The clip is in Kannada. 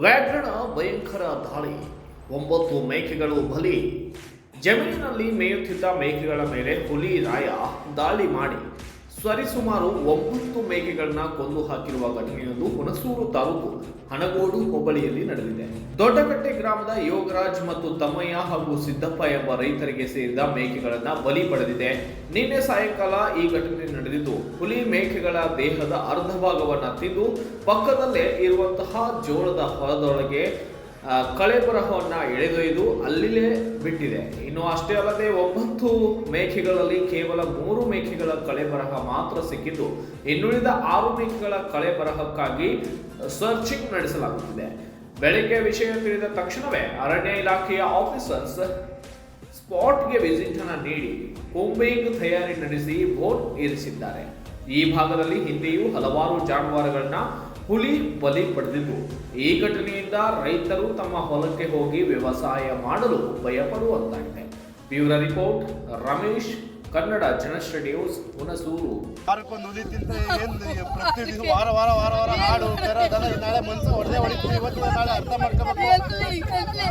ವ್ಯಾಘ್ರಣ ಭಯಂಕರ ದಾಳಿ, 9 ಮೇಕೆಗಳು ಬಲಿ. ಜಮೀನಿನಲ್ಲಿ ಮೇಯುತ್ತಿದ್ದ ಮೇಕೆಗಳ ಮೇಲೆ ಹುಲಿ ರಾಯ ದಾಳಿ ಮಾಡಿ ಸರಿಸುಮಾರು 9 ಮೇಕೆಗಳನ್ನ ಕೊಂದು ಹಾಕಿರುವ ಘಟನೆಯೊಂದು ಹುಣಸೂರು ತಾಲೂಕು ಹನಗೋಡು ಹೋಬಳಿಯಲ್ಲಿ ನಡೆದಿದೆ. ದೊಡ್ಡಕಟ್ಟೆ ಗ್ರಾಮದ ಯೋಗರಾಜ್ ಮತ್ತು ತಮ್ಮಯ್ಯ ಹಾಗೂ ಸಿದ್ದಪ್ಪ ಎಂಬ ರೈತರಿಗೆ ಸೇರಿದ ಮೇಕೆಗಳನ್ನ ಬಲಿ ಪಡೆದಿದೆ. ನಿನ್ನೆ ಸಾಯಂಕಾಲ ಈ ಘಟನೆ ನಡೆದಿದ್ದು, ಹುಲಿ ಮೇಕೆಗಳ ದೇಹದ ಅರ್ಧ ಭಾಗವನ್ನ ತಿಂದು ಪಕ್ಕದಲ್ಲೇ ಇರುವಂತಹ ಜೋಳದ ಹೊಲದೊಳಗೆ ಕಳೆಬರಹವನ್ನ ಎಳೆದೊಯ್ದು ಅಲ್ಲಿಲೇ ಬಿಟ್ಟಿದೆ. ಇನ್ನು ಅಷ್ಟೇ ಅಲ್ಲದೆ 9 ಮೇಕೆಗಳಲ್ಲಿ ಕೇವಲ 3 ಮೇಕೆಗಳ ಕಳೆಬರಹ ಮಾತ್ರ ಸಿಕ್ಕಿದ್ದು, ಇನ್ನುಳಿದ 6 ಮೇಕೆಗಳ ಕಳೆಬರಹಕ್ಕಾಗಿ ಸರ್ಚಿಂಗ್ ನಡೆಸಲಾಗುತ್ತಿದೆ. ಬೆಳಗ್ಗೆ ವಿಷಯ ತಿಳಿದ ತಕ್ಷಣವೇ ಅರಣ್ಯ ಇಲಾಖೆಯ ಆಫೀಸರ್ಸ್ ಸ್ಪಾಟ್ಗೆ ವಿಸಿಟ್ ಅನ್ನು ನೀಡಿ ಕೂಂಬಿಂಗ್ ತಯಾರಿ ನಡೆಸಿ ಬೋನ್ ಇರಿಸಿದ್ದಾರೆ. ಈ ಭಾಗದಲ್ಲಿ ಹಿಂದೆಯೂ ಹಲವಾರು ಜಾನುವಾರುಗಳನ್ನ ಹುಲಿ ಬಲಿ ಪಡೆದಿದ್ದು, ಈ ಘಟನೆಯಿಂದ ರೈತರು ತಮ್ಮ ಹೊಲಕ್ಕೆ ಹೋಗಿ ವ್ಯವಸಾಯ ಮಾಡಲು ಭಯಪಡುವಂತಾಗಿದೆ. Bureau report, Ramesh, Kannada Janashree news, Hunsur. ವಾರಕ್ಕೊಂದು ಹುಲಿ ತಿಂತ ಪ್ರತಿ ವಾರ ಹಾಡು ನಾಳೆ ಮನ್ಸು ಹೊಡೆದೇ ಹೊಡಿತೀವಿ. ಇವತ್ತು ನಾಳೆ ಅರ್ಥ ಮಾಡ್ಕೋಬೇಕು.